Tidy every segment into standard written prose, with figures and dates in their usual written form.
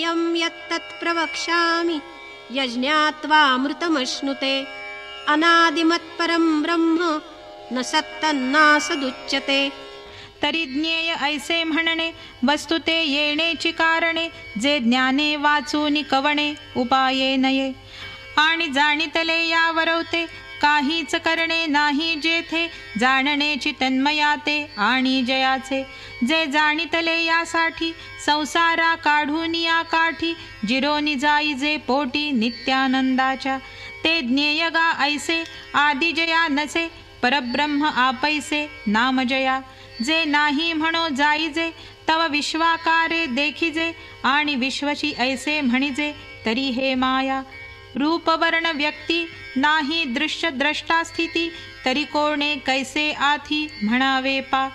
ज्ञेयं यत्तत् प्रवक्ष्यामि यज्ञात्वामृतमश्नुते अनादिमत्परं ब्रह्म न सत्तन्नासदुच्यते. तरी ज्ञेय ऐसे म्हणणे वस्तु ते येण्याची कारणे जे ज्ञाने वाचून कवणे उपाये नये. आणि जाणितले या वरवते काहीच करणे नाही जेथे जाणण्याची तन्मयाते आणि जयाचे. जे जाणितले यासाठी संसारा काढून या काठी जिरोनी जाई जे पोटी नित्यानंदाच्या. ते ज्ञेय गा ऐसे आदिजया नसे परब्रह्म आपैसे नामजया. जे नाही म्हणो जाईजे तव विश्वाकारे देखिजे आणि विश्वची ऐसे म्हणिजे तरी हे माया. रूपवर्ण व्यक्ती नाही दृश्य द्रष्टा स्थिती तरी कोणे कैसे आथी म्हणावे पा.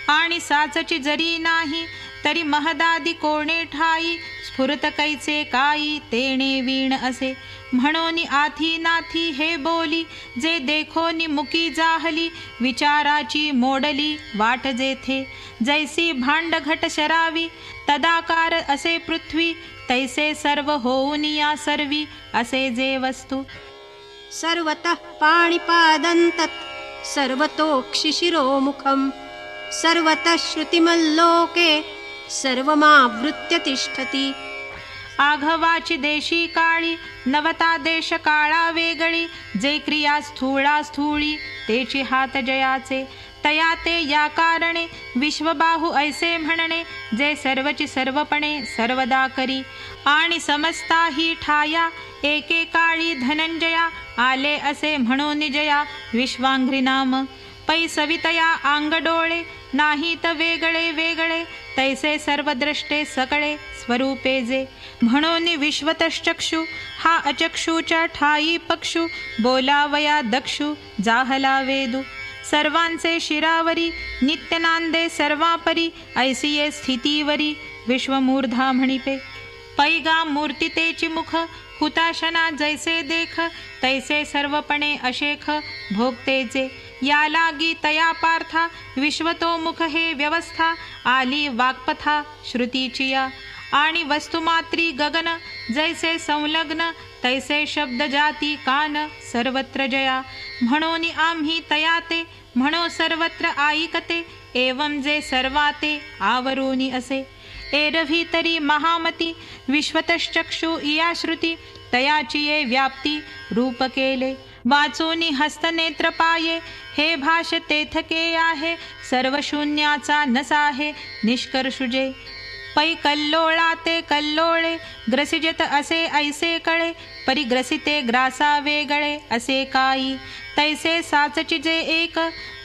आणि साचची जरी नाही तरी महदादी कोणे ठाई स्फुरत कैसे काई तेणे वीण असे. म्हणून आथी नाथी हे बोली जे देखोनी मुकी जाहली विचाराची मोडली वाट जेथे. जैसी भांड घट शरावी तदाकार असे पृथ्वी तैसे सर्व होऊन या सर्वी असे जे वस्तू. सर्वतः पाणिपादं तत् सर्वतोक्षिशिरोमुखं सर्वतः श्रुतिमल्लोके सर्वमावृत्य तिष्ठति. आघवाची देशी काळी नवता देश काळा वेगळी जे क्रिया स्थूळा स्थूळी तेची हात जयाचे. तया ते या कारणे विश्वबाहू ऐसे म्हणणे जे सर्वची सर्वपणे सर्वदा करी. आणि समस्ता ही ठाया एके काळी धनंजया आले असे म्हणून जया विश्वांघ्री नाम. पै सवितया आंगडोळे नाहीत वेगळे वेगळे तैसे सर्वद्रष्टे सकळे स्वरूपे जे. म्हणून विश्वतश्चक्षु हा अचक्षुच्या ठाई पक्षु बोलावया दक्षु जाहला वेदू. सर्वांचे शिरावरी नित्यनांदे सर्वापरी ऐसिये स्थितीवरी विश्वमूर्धा म्हणिपे. पैगा मूर्ती तेची मुख हुताशना जैसे देख तैसे सर्वपणे अशेख भोगतेचे. या लागी तया पार्था विश्वतोमुख हे व्यवस्था आली वाक्पथा श्रुतीची या. आणि वस्तुमात्री गगन जैसे संलग्न तैसे शब्द जाती कान सर्वत्र जया. म्हणून आम्ही तयाते म्हणो सर्वत्र ऐकते एवं जे सर्वाते आवरूनी असे. एरवी तरी महामती विश्वतश्चक्षु इया श्रुती तयाची ये व्याप्ती रूप केले. वाचोनी हस्तनेत्र पाये हे भाष तेथके आहे सर्व शून्याचा नसाहे निष्कर्षुजे. पै कल्लोळा ते कल्लोळे ग्रसिजत असे ऐसे कळे परिग्रसिते ग्रासा वेगळे असे काई. तैसे साचची जे एक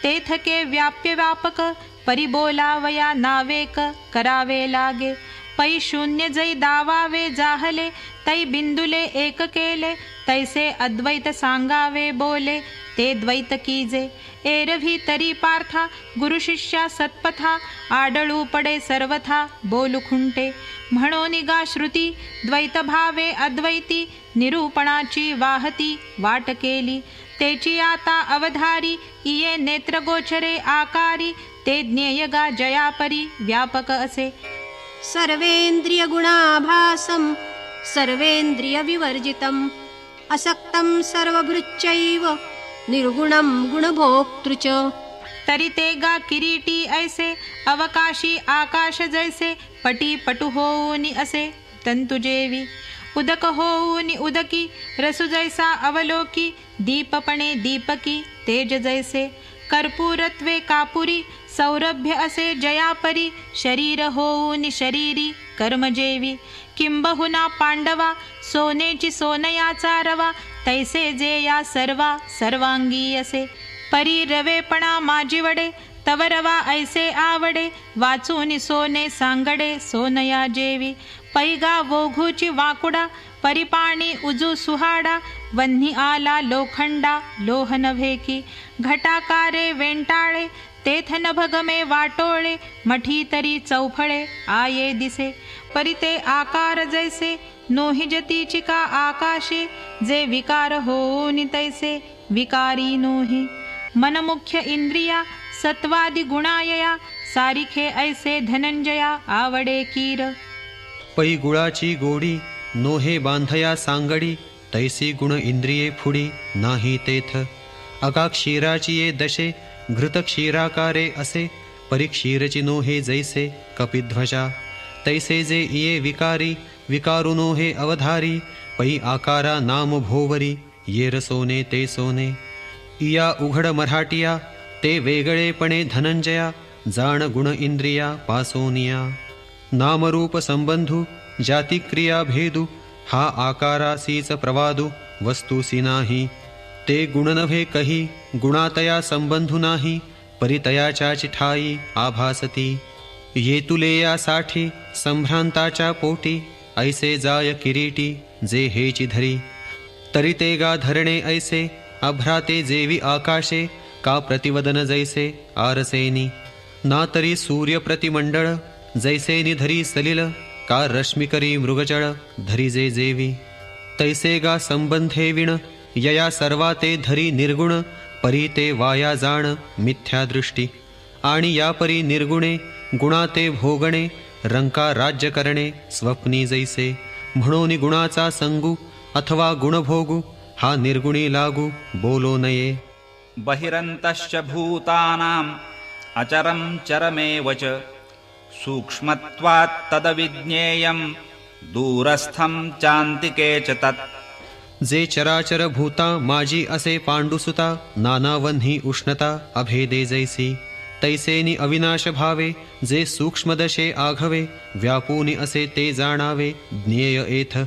तेथके व्याप्य व्यापक परिबोलावया नावेक करावे लागे. पै शून्य जै दावावे जाहले तै बिंदुले एक केले तैसे अद्वैत सांगावे बोले ते द्वैत कीजे. एरवी तरी पार्था गुरुशिष्या सत्पथा आडळू पडे सर्वथा बोलू खुंटे. म्हणून गा श्रुती द्वैत भावे अद्वैती निरूपणाची वाहती वाट केली. तेची आता अवधारी इये नेत्रगोचरे आकारी ते ज्ञेय गा जयापरी व्यापक असे. सर्वेंद्रिय गुणाभासं सर्वेंद्रिय विवर्जितम् असक्तं सर्वभृच्चैव निर्गुणं गुणभोक्तृ च. तरी ते गा किरीटी ऐसे अवकाशी आकाश जैसे पटी पटु होऊनी असे तंतुजेवी. उदक होऊनी उदकी रसु जैसा अवलोकी दीपपणे दीपकी तेज जैसे. कर्पूरत्वे कापुरी सौरभ्य असे जयापरी शरीर होऊनी शरीरी कर्मजेवी. किंबहुना पांडवा सोनेची सोनयाचा रवा तैसे जे या सर्वा सर्वांगी असे. परी रवेपणा माझिवडे तव रवा ऐसे आवडे वाचून सोने सांगडे सोनया जेवी. पैगा वोघूची वाकुडा परिपाणी उजू सुहाडा वन्ही आला लोखंडा लोह नव्हे की. घटाकारे वेंटाळे तेथ नभगमे वाटोळे मठी तरी चौफळे आये दिसे. परिते आकार जैसे नोहिजतीची का आकाशे जे विकार होऊनी तैसे विकारी नोही. मनमुख्य इंद्रिया सत्वादी गुणायया सारिखे ऐसे धनंजया आवडे कीर. पै गुळाची गोडी नोहे बांधया सांगडी, तैसी गुण इंद्रिये फुडी नाही तेथ. अगा क्षीराची ये दशे घृत क्षीराकारे असे, परीक्षीरची नोहे जैसे कपिध्वजा. तैसे जे इये विकारी विकारू नोहे अवधारी, पै आकारा नाम भोवरी ये रसोने ते सोने. इया उघड मराठिया ते वेगळेपणे धनंजया, जाण गुण इंद्रिया पासोनिया. नामरूप संबंधू जातिक्रिया भेदू, हा आकारासीच प्रवादू वस्तूसी नाही. ते गुण नव्हे कही गुणातया संबंधू नाही, परितयाच्या ठाई आभासती. येतुलेयासाठी संभ्रांताच्या पोटी, ऐसे जाय किरीटी जे हेची धरी. तरी ते गा धरणे ऐसे अभ्राते जेवी आकाशे, का प्रतिवदन जैसे आरसेनी. ना तरी सूर्य प्रतिमंडळ जैसे निधरी सलिल, का रश्मिकरी मृगजळ धरी जे जेवी. तैसे गा संबंधे विण यया सर्वा ते धरी निर्गुण, परी ते वाया जाण मिथ्या दृष्टी. आणि या परी निर्गुणे गुणा ते भोगणे, रंका राज्य करणे स्वप्नी जैसे. म्हणून गुणाचा संगू अथवा गुणभोगू, हा निर्गुणी लागू बोलो नये. बहिरन्तश्च भूतानाम् अचरं चरमेव च, सूक्ष्मत्वात् तदविज्ञेयं दूरस्थं चान्तिके च तत्. जे चराचर भूता माझी असे पांडुसुता, नानावन्ही उष्णता अभेदे जैसी. तैसेनी अविनाश भावे जे सूक्ष्मदशे आघवे, व्यापूनी असे ते जाणावे ज्ञेय एथ.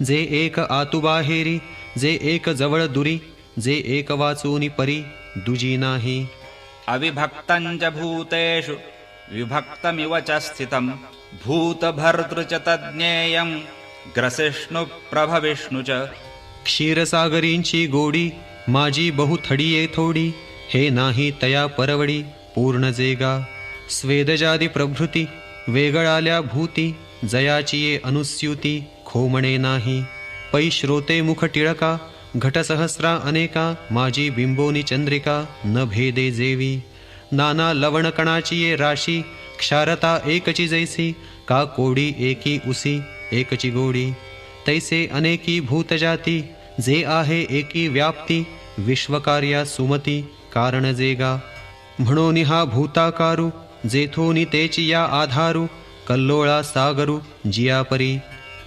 जे एक आतुबाहेरी जे एक जवळ दुरी, जे एक वाचूनी परी दुजी नाही. अविभक्तं च भूतेषु विभक्तमिव च स्थितं, भूतभर्तृ च तज्ज्ञेयं ग्रसिष्णु प्रभविष्णु च. क्षीरसागरींची गोडी माझी बहुथडीये थोडी, हे नाही तया परवडी पूर्ण जेगा. स्वेदजादी प्रभृती वेगळाल्या भूती, जयाची ये अनुस्युती खोमणे नाही. पै श्रोते मुख टिळका घटसहस्रा अनेका, माझी बिंबोनी चंद्रिका न भेदे जेवी. नाना लवणकणाची ये राशी क्षारता एकची जैसी, का कोडी एकी उसी एकची गोडी. तैसे अनेकी भूतजाती जे आहे एकी व्याप्ती, विश्वकार्या सुमती कारण जेगा. म्हणून हा भूताकारू जेथोनी तेची या आधारू, कल्लोळा सागरू जियापरी.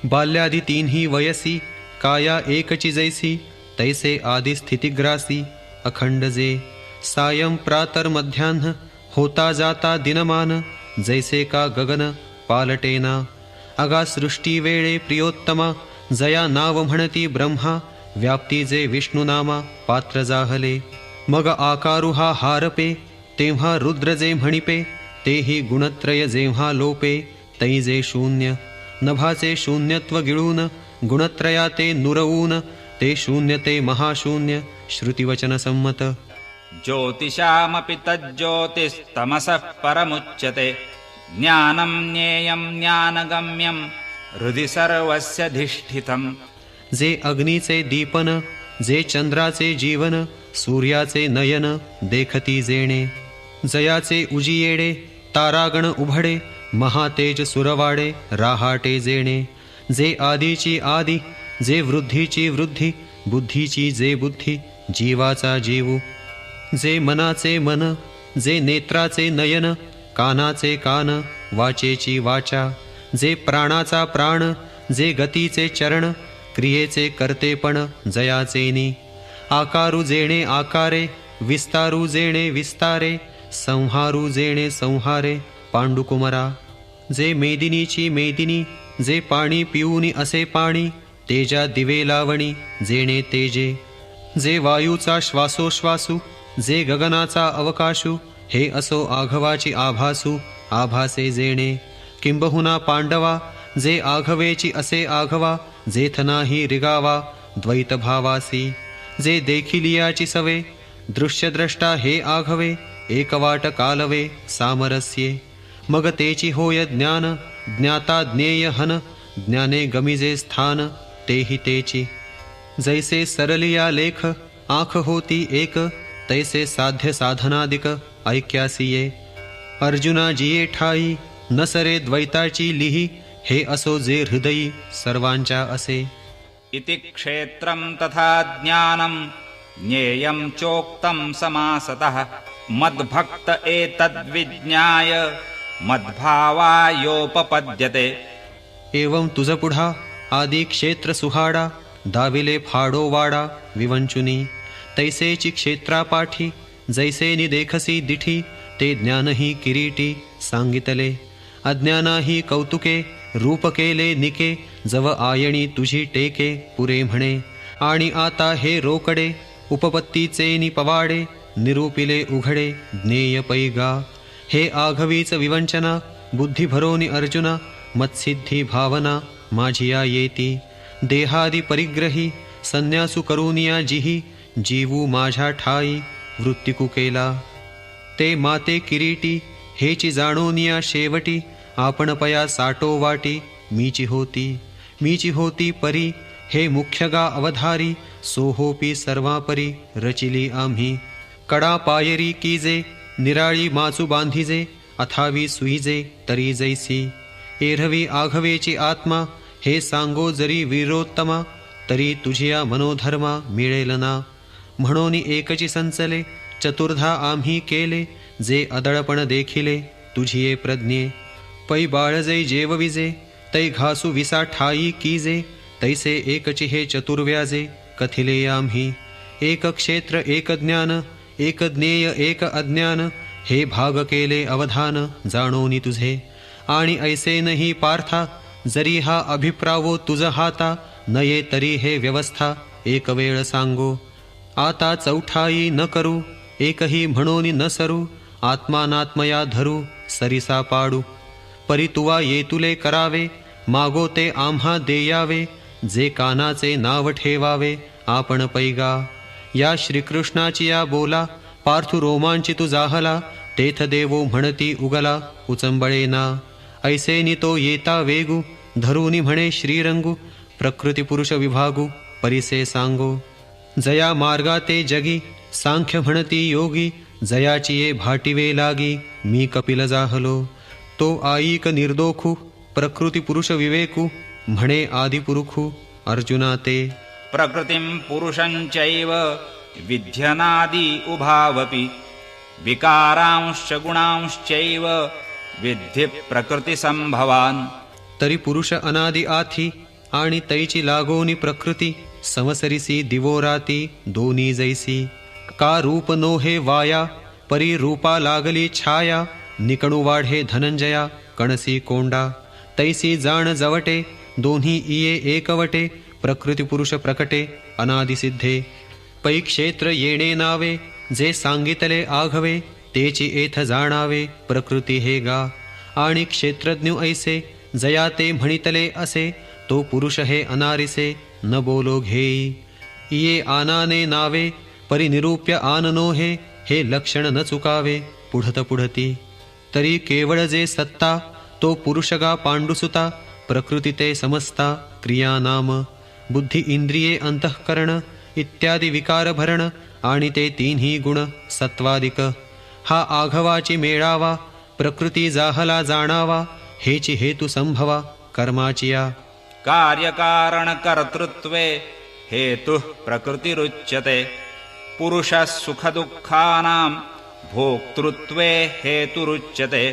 बाल्यादी तीनही वयसी काया एकची जैसी, तैसे आदि स्थितिग्रासी अखंड जे. सायं प्रातर मध्यान्ह होता जाता दिनमान, जैसे का गगन पालटेना. अगा सृष्टी वेळे प्रियोत्तमा, जया नाव म्हणती ब्रह्मा, व्याप्ती जे विष्णुनामा पात्र जाहले. मग आकारू हा हारपे तेव्हा रुद्र जे म्हणिपे, तेही गुणत्रय जेव्हा लोपे तै जे शून्य. नभाचे शून्यत्व गिळून गुणत्रया ते नुरवून, ते शून्य ते महाशून्य श्रुतिवचन संमत. ज्योतिषामपि तज्ज्योतिस्तमसः परमुच्यते, ज्ञानं ज्ञेयं ज्ञानगम्यं हृदि सर्वस्यधिष्ठितम्. जे अग्नीचे दीपन जे चंद्राचे जीवन, सूर्याचे नयन देखती जेणे. जयाचे उजियेडे तारागण उभडे, महातेज सुरवाडे राहाटे जेणे. जे आदीची आदी जे वृद्धीची वृद्धी, बुद्धीची जे बुद्धी जीवाचा जीवू. जे मनाचे मन जे नेत्राचे नयन, कानाचे कान वाचेची वाचा. जे प्राणाचा प्राण जे गतीचे चरण, क्रियेचे कर्तेपण जयाचेनी. आकारू जेणे आकारे विस्तारू जेणे विस्तारे, संहारू जेणे संहारे पांडुकुमरा. जे मेदिनीची मेदिनी जे पाणी पिऊनी असे पाणी, तेजा दिवे लावणी जेणे तेजे. जे वायूचा श्वासोश्वासू जे गगनाचा अवकाशू, हे असो आघवाची आभासू आभासे जेणे. किंबहुना पांडवा जे आघवेची असे आघवा, जेथ नाही रिगावा द्वैत भावासी. जे देखिलियाची सवे दृश्यद्रष्टा हे आघवे, एकवाट कालवे सामरस्ये. मग तेची होय ज्ञान ज्ञाता ज्ञेय हन, ज्ञाने गमिजे स्थान तेही तेची. जैसे सरलिया लेख आँख होती एक, तैसे साध्य साधनादिक ऐक्यासी ये. अर्जुना जिये ठाई न सरे द्वैताची लिही, हे असो जे हृदयी सर्वांच्या असे. इति क्षेत्रं तथा ज्ञानं ज्ञेयं चोक्तं समासतः मद्भक्त एतद्विज्ञाय मद्भावायोपपद्यते. एवं तुझ पुढा आदी क्षेत्र सुहाडा दाविले फाडो वाडा विवंचुनी. तैसेची क्षेत्रापाठी जैसे निदेखसी दिठी ते ज्ञानही किरीटी सांगितले. अज्ञानाही कौतुके रूप केले निके जव आयणी तुझी टेके पुरे म्हणे. आणि आता हे रोकडे उपपत्तीचे निपवाडे निरूपिले उघडे ज्ञेय पैगा. हे आघवीच विवंचना बुद्धी भरोनी अर्जुना मत्सिद्धी भावना माझिया येती. देहादी परिग्रही संन्यासू करूनिया जिही जीवू माझ्या ठाई वृत्तिकू केला. ते माते किरीटी हेची जाणोनिया शेवटी आपण पया साटो वाटी मीची होती परी. हे मुख्यगा अवधारी सोहोपी सर्वापरी रचिली आम्ही. कडा पायरी कीजे निराळी माचू बांधिजे अथावी सुईजे तरी जैसी. एरवी आघवेची आत्मा हे सांगो जरी वीरोत्तमा तरी तुझिया मनोधर्मा मिळेल ना. म्हणून एकची संचले चतुर्धा आम्ही केले जे अदळपण देखिले तुझिये प्रज्ञे. पै बाळजे जेवविजे तै घासू विसा ठाई कीजे तैसे एकची हे चतुर्व्याजे कथिले आम्ही. एक क्षेत्र एक ज्ञान एक ज्ञेय एक अज्ञान हे भाग केले अवधान जाणोनी तुझे. आणि ऐसे नाही पार्था जरी हा अभिप्रावो तुझ हाता नये तरी हे व्यवस्था एक वेळ सांगो. आता चौठाई न करू एकही म्हणोनी न सरू. आत्मानात्मया धरू सरिसा पाडू. परी तुवा येतुले करावे मागो ते आम्हा देयावे. जे कानाचे नाव ठेवावे आपण पैगा. या श्रीकृष्णाची या बोला पार्थु रोमांचितु जाहला. तेथ देवो म्हणती उगला उचंबळेना. ऐसेनी तो येता वेगू धरूनी म्हणे श्रीरंगू. प्रकृती पुरुष विभागू परिसे सांगो. जया मार्गा ते जगी सांख्य म्हणती योगी. जयाची ये भाटिवे लागी मी कपिल जाहलो. तो आईक निर्दोखू प्रकृती पुरुष विवेकू म्हणे आदिपुरुखू अर्जुना ते. प्रकृतिं पुरुषञ्चैव विध्यनादि उभावपि विकारांश्च गुणांश्चैव विद्धि प्रकृतिसंभवान्. तरी पुरुष अनादि आथी आणि तैची लागोनी प्रकृती समसरिसी दिवोराती दोनी जैसी. का रूप नो हे वाया परी रूपा लागली छाया. निकणू वाढे धनंजया कणसी कोंडा. तैसी जाण जवटे दोन्ही इये एकवटे. प्रकृती पुरुष प्रकटे अनादि सिद्धे. पै क्षेत्र येणे नावे जे सांगितले आघवे तेची एथ जाणावे प्रकृती हे गा. आणि क्षेत्रज्ञ ऐसे जया ते म्हणितले असे तो पुरुष हे अनारिसे न बोलो घेई. इये आनाने नावे परिनिरूप्य आननो हे लक्षण न चुकावे पुढत पुढती. तरी केवळ जे सत्ता तो पुरुषगा पांडुसुता. प्रकृती ते समस्ता क्रिया नाम बुद्धी इंद्रिये अंतःकरण इत्यादी विकार भरण आणि ते तीनही गुण सत्वादिक. हा आघवाची मेळावा प्रकृती जाहला जाणावा. हेची हेतु संभवा कर्माचिया. कार्यकारण कर्तृत्वे हेतुः प्रकृतिरुच्यते. पुरुषः सुखदुःखानां भोक्तृत्वे हेतुरुच्यते.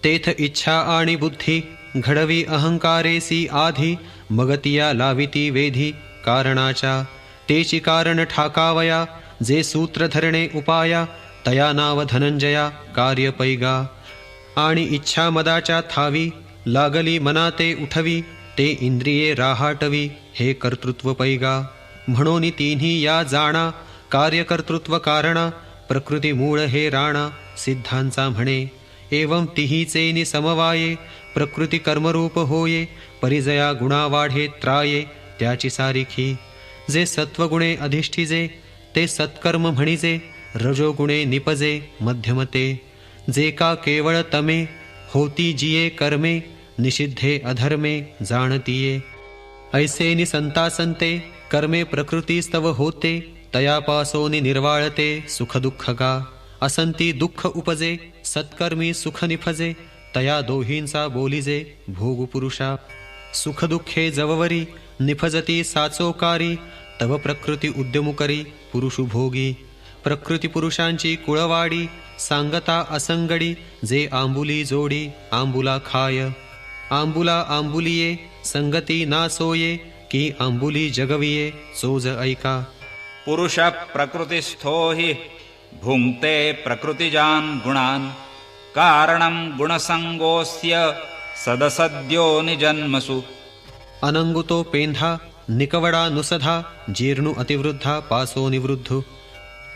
तेथ इच्छा आणि बुद्धी घडवी अहंकारेसी आधी. मगतिया लाविती वेधी कारणाच्या. तेची कारण ठाकावया जे सूत्र धरणे उपाया. तया नाव धनंजया कार्य पैगा. आणि इच्छा मदाच्या थावी लागली मनाते उठवी. ते इंद्रिये राहाटवी हे कर्तृत्व पैगा. म्हणून तिन्ही या जाणा कार्यकर्तृत्व कारणा. प्रकृती मूळ हे राणा सिद्धांचा म्हणे. एवं तिहीचेनी समवाये प्रकृती कर्मरूप होये. परिजया गुणा वाढे त्राये त्याची सारिखी. जे सत्वगुणे अधिष्ठिजे ते सत्कर्म म्हणिजे. रजोगुणे निपजे मध्यमते. जे का केवळ तमे होती जिये कर्मे. निषिद्धे अधर्मे जाणतीये. ऐसेनी संतासंते कर्मे प्रकृतीस्तव होते. तयापासोनी निर्वाळते सुखदुःखगा. असंती दुःख उपजे सत्कर्मी सुख निफजे. तया दोहींचा बोलिजे भोगू पुरुषा. सुखदुःखे जववरी निफजती साचोकारी. तव प्रकृती उद्यमू करी पुरुषु भोगी. प्रकृती पुरुषांची कुळवाडी सांगता असंगडी. जे आंबुली जोडी आंबुला खाय. आंबुला आंबुलिये संगती ना सोये. की आंबुली जगविये चोज ऐका. पुरुष प्रकृतिस्थो हि भुङ्क्ते प्रकृतिजान् गुणान्. कारणं गुणसंगोऽस्य सदसद्यो निजन्मसु. अनंगुतो पेंधा निकवडा नुसधा. जीर्णु अतिवृद्धा पासो निवृद्धु.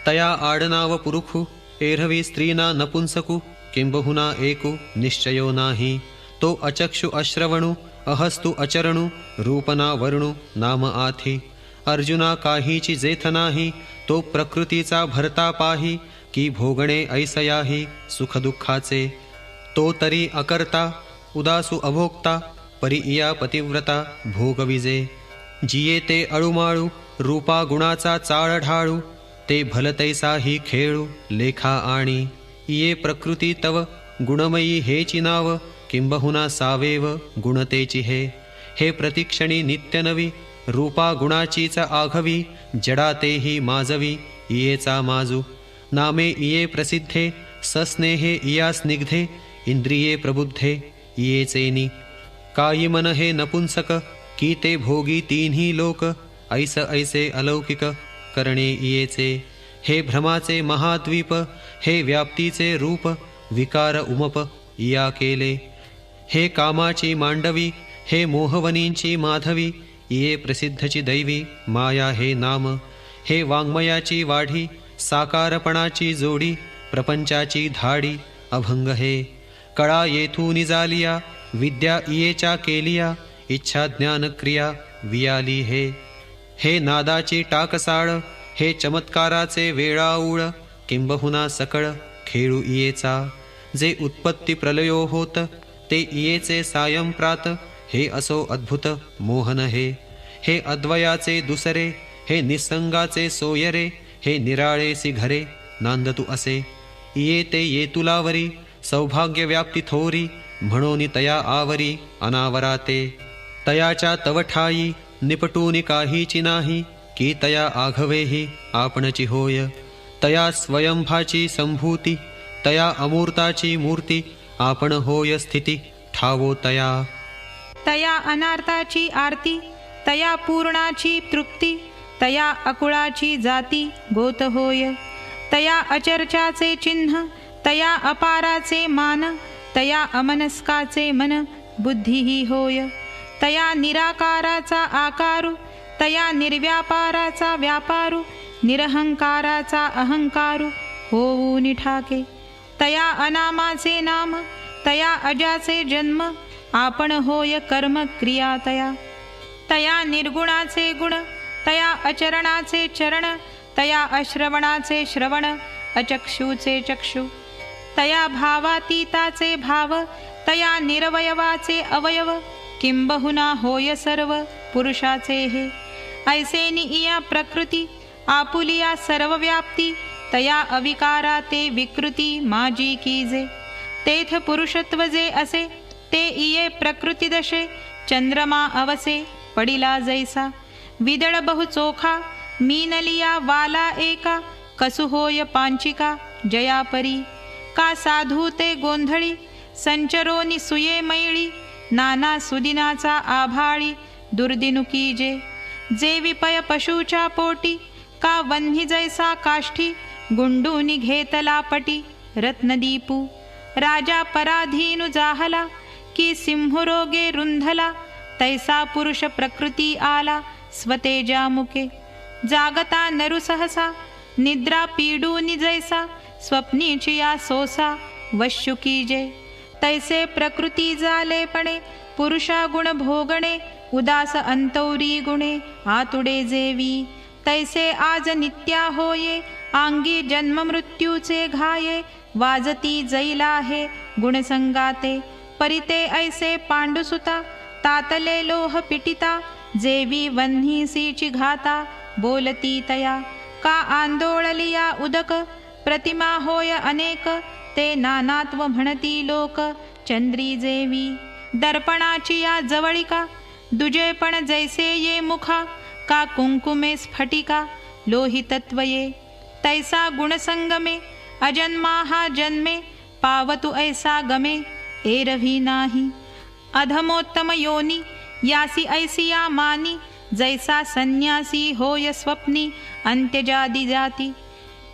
तया आडनाव पुरुखु एरवी स्त्रीना नपुंसकु. किंबहुना एकु निश्चयो नाही. तो अचक्षु अश्रवणु अहस्तु अचरणु. रूपना वर्णु नाम आथी. अर्जुना काहीची जेथ नाही. तो प्रकृतीचा भरता पाही. की भोगणे ऐसयाही सुखदुःखाचे. तो तरी अकर्ता उदासु अभोक्ता. परी इया पतिव्रता भोगविजे. जिये ते अळुमाळू रूपा गुणाचा चाळ ढाळू. ते भलतैसा ही खेळू लेखा आणि. इये प्रकृती तव गुणमयी हेची नाव. किंबहुना सावेव गुणतेची हे. हे प्रतिक्षणी नित्य नवी. रूपा गुणाचीच आघवी. जडा तेही माजवी इयेचा माजू. नामे इये प्रसिद्धे सस्नेहे इया स्निग्धे. इंद्रिये प्रबुद्धे इयेचेनी. कायी मन हे नपुंसक की ते भोगी तिन्ही लोक. ऐस ऐसे अलौकिक करणे इयेचे. हे भ्रमाचे महाद्वीप हे व्याप्तीचे रूप. विकार उमप इया केले. हे कामाची मांडवी हे मोहवनींची माधवी. इये प्रसिद्धची दैवी माया हे नाम. हे वाङ्मयाची वाढी साकारपणाची जोडी. प्रपंचाची धाडी अभंग हे. कळा येथून जालिया विद्या इयेच्या केलिया. इच्छा ज्ञान क्रिया वियाली हे. हे नादाची टाकसाळ हे चमत्काराचे वेळाऊळ. किंबहुना सकळ खेळू इयेचा. जे उत्पत्ती प्रलयो होत ते इयेचे सायंप्रात. हे असो अद्भुत मोहन हे. हे अद्वयाचे दुसरे हे निसंगाचे सोयरे. हे निराळेसी घरे नांदतू असे. इये ते येतुलावरी सौभाग्य व्याप्ती थोरी. म्हणून तया आवरी अनावराते. तयाच्या तवठाई निपटूनि काहीची नाही. की तया आघवेही आपणची होय. तया स्वयंभाची संभूती. तया अमूर्ताची मूर्ती. आपण होय स्थिती ठावो तया. तया अनार्ताची आरती. तया पूर्णाची तृप्ती. तया अकुळाची जाती गोत होय. तया अचर्चाचे चिन्ह. तया अपाराचे मान. तया अमनस्काचे मन बुद्धीही होय. तया निराकाराचा आकारू. तया निर्व्यापाराचा व्यापारू. निरहंकाराचा अहंकारू होऊनि ठाके. तया अनामाचे नाम. तया अजाचे जन्म. आपण होय कर्म क्रिया तया. तया निर्गुणाचे गुण. तया अचरणाचे चरण. तया अश्रवणाचे श्रवण. अचक्षुचे चक्षु. तया भावातीताचे भाव. तया निरवयवाचे अवयव. किंबहुना होय सर्व पुरुषाचे हे. ऐसेनी इया प्रकृती आपुलिया सर्वव्याप्ती. तया अविकारा ते विकृती माजी कीजे. तेथ पुरुषत्व जे असे ते इये प्रकृती दशे. चंद्रमा अवसे पडिला जैसा. विदळ बहु चोखा मीनलिया वाला एका. कसु होय पांचिका जया परी. का साधू ते गोंधळी संचरोनी सुये मैळी. नाना सुदिनाचा आभाळी दुर्दिनुकी जे. जे विपय पशूच्या पोटी. का वन्ही जैसा काष्ठी गुंडूनी घेतला पटी. रत्नदीपू राजा पराधीनु जाहला. की सिंहरोगे रुंधला. तैसा पुरुष प्रकृती आला स्वतेजा मुके. जागता नरु सहसा निद्रा पीडूनि जैसा. स्वप्नीची या सोसा वश्युकी जे. तैसे प्रकृती जालेपणे पुरुषा गुण भोगणे. उदास अंतौरी गुणे आतुडे जेवी. तैसे आज नित्या होये आंगी जन्म मृत्यूचे घाये. वाजती जैला हे गुणसंगाते. परिते ऐसे पांडुसुता तातले लोह पिटिता. जेवी वन्हीसीची घाता बोलती तया. का आंदोळलिया उदक प्रतिमा होय अनेक. ते नानात्व म्हणती लोक चंद्री जेवी दर्पणाची या जवळिका दुजेपण जैसे ये मुखा का कुंकुमे स्फटिका लोहितत्वये तैसा गुणसंगमे अजन्मा हा जन्मे पावतु ऐसा गमे एरवी नाही अधमोत्तम योनी यासी ऐसिया मानी जैसा संन्यासी होय स्वप्नी अंत्यजादी जाती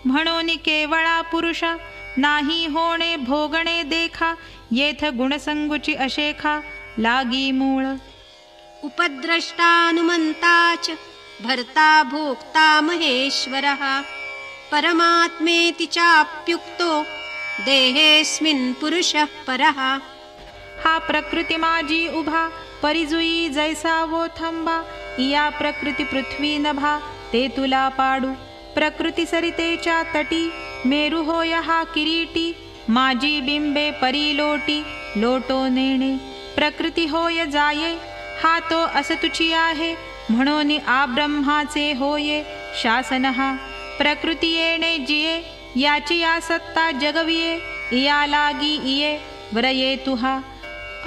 म्हणून केवळा पुरुषा नाही होणे भोगणे देखा येथ गुणसंगुची अशेखा लागी मूळ उपद्रष्टानुमंता च भर्ता भोक्ता महेश्वरः परमात्मेति चाप्युक्तो देहेऽस्मिन् पुरुषः परः हा प्रकृती माझी उभा परिजुई जैसा वो थांबा या प्रकृती पृथ्वी नभा ते तुला पाडू प्रकृती सरितेच्या तटी मेरू होय हा किरीटी माझी बिंबे परिलोटी लोटो नेणे प्रकृती होय जाये हा तो असतुची आहे म्हणून आ ब्रह्माचे होये शासन हा प्रकृती येणे जिये याची या सत्ता जगविये या लागी इये व्रये तुहा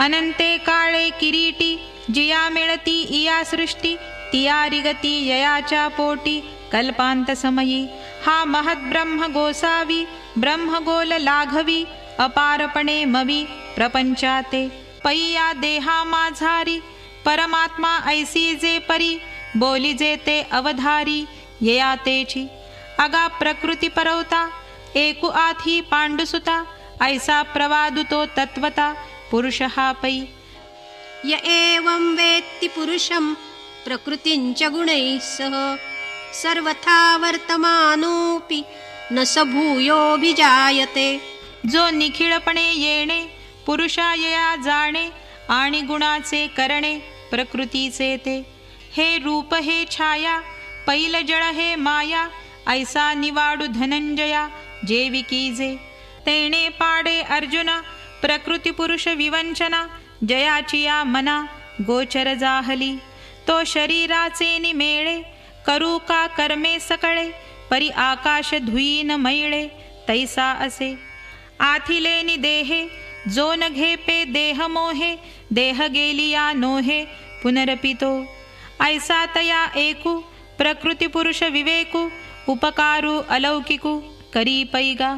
अनंते काळे किरीटी जिया मिळती इया सृष्टी तिया रिगती ययाच्या पोटी कल्पांत समयी हा महत् ब्रह्म गोसावी ब्रह्मगोल लाघवी अपारपणे मवी प्रपंचाते पैया देहा माझारी परमात्मा ऐसी जे परी बोली जे ते अवधारी येया तेची अगा प्रकृती परवता एकु आथी पांडुसुता ऐसा प्रवादुतो तत्वता पुरुष हा पै य एवं वेत्ति पुरुषं प्रकृतिं च गुणैः सह सर्वथा वर्तमानोऽपि न स भूयोऽभिजायते जो निखिळपणे येणे पुरुषायया जाणे आणि गुणाचे करणे प्रकृतीचे ते हे रूप हे छाया पैल जळ हे माया ऐसा निवाडू धनंजया जेविकीजे तेणे पाडे अर्जुना प्रकृती पुरुष विवंचना जयाची या मना गोचर जाहली तो शरीराचे निमेळे करू का कर्मे सकळे परी आकाश धुईन मैळे तैसा असे आथिलेनी देहे जो न घेपे देह मोहे देह गेलिया नोहे पुनरपितो ऐसा तया एकू प्रकृती पुरुष विवेकू उपकारू अलौकिकू करी पैगा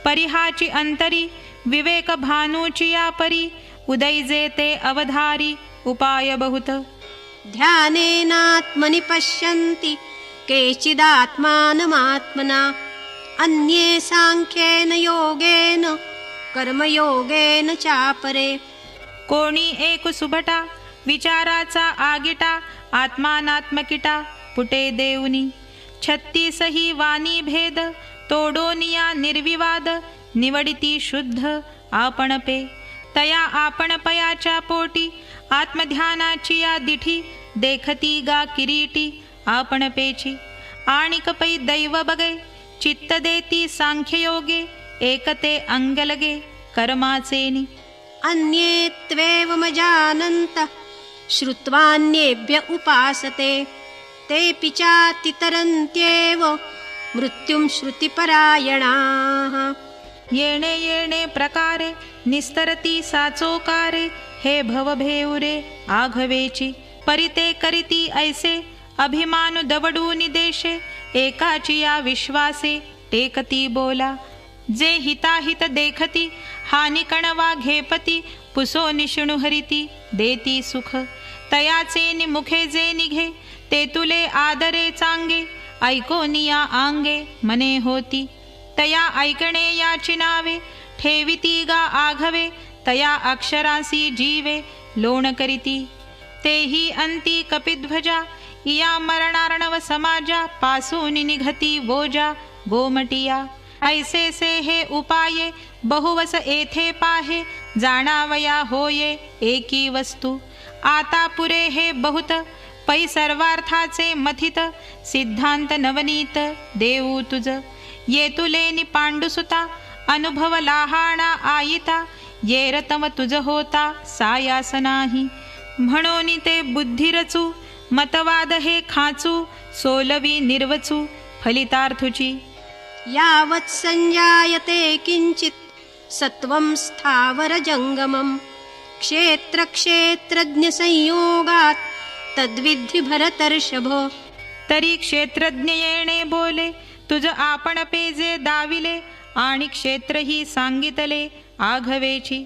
परिहाची अंतरी विवेक भानूची या परी उदैजे ते अवधारी उपाय बहुत ध्यानेनात्मनि पश्यन्ति केचिदात्मानमात्मना अन्ये सांख्येन योगेन कर्मयोगेन चापरे कोणी एक सुभटा विचाराचा आगिटा आत्मानात्मकिटा पुटे देऊनी 36 ही वाणी भेद तोडोनिया निर्विवाद निवडिती शुद्ध आपणपे तया आपणपयाच्या पोटी आत्मध्यानाची या दिठी देखती गा किरीटी आपणपेची आणिक पै दैव बगे चित्त देती सांख्ययोगे एकते अंगलगे कर्माचेनी अन्ये त्वेवमजानन्तः श्रुत्वान्येभ्य उपासते तेऽपि चातितरन्त्येव मृत्युं श्रुतिपरायणाः येणे येणे प्रकारे निस्तरती साचोकारे हे भवभेउरे आघवेची परिते करीती ऐसे अभिमानु दवडूनि देशे एकाची या विश्वासे टेकती बोला जे हिताहित देखती हानी कणवा घेपती पुसो निशुणु हरिती देती सुख तयाचे निमुखे जे निघे ते तुले आदरे चांगे ऐकोनिया आंगे मने होती तया ऐकणे याची नावे ठेविती गा आघवे तया अक्षरांसी जीवे लोण करीती तेही अंती कपिध्वजा या मरणार्णव समाजा पासून निघती वोजा गोमटिया ऐसे से हे उपाये बहुवस येथे पाहे जाणावया होये एकी वस्तू आता पुरे हे बहुत पै सर्वार्थाचे मथित सिद्धांत नवनीत देऊ तुझ ये तुलेनी पांडुसुता अनुभव लाहाणा आयिता ये रतम तुझ होता सायास नाही म्हणून ते बुद्धी रचू मतवाद हे खाचू सोलवी निर्वचू फलितार्थुची यावत् संजायते किंचित सत्वं स्थावरजङ्गमं क्षेत्रक्षेत्रज्ञसंयोगात् तद्विद्धि भरतर्षभो. तरी क्षेत्रज्ञ येणे बोले, तुझ आपण पेजे दाविले, आणि क्षेत्रही सांगितले आघवेची.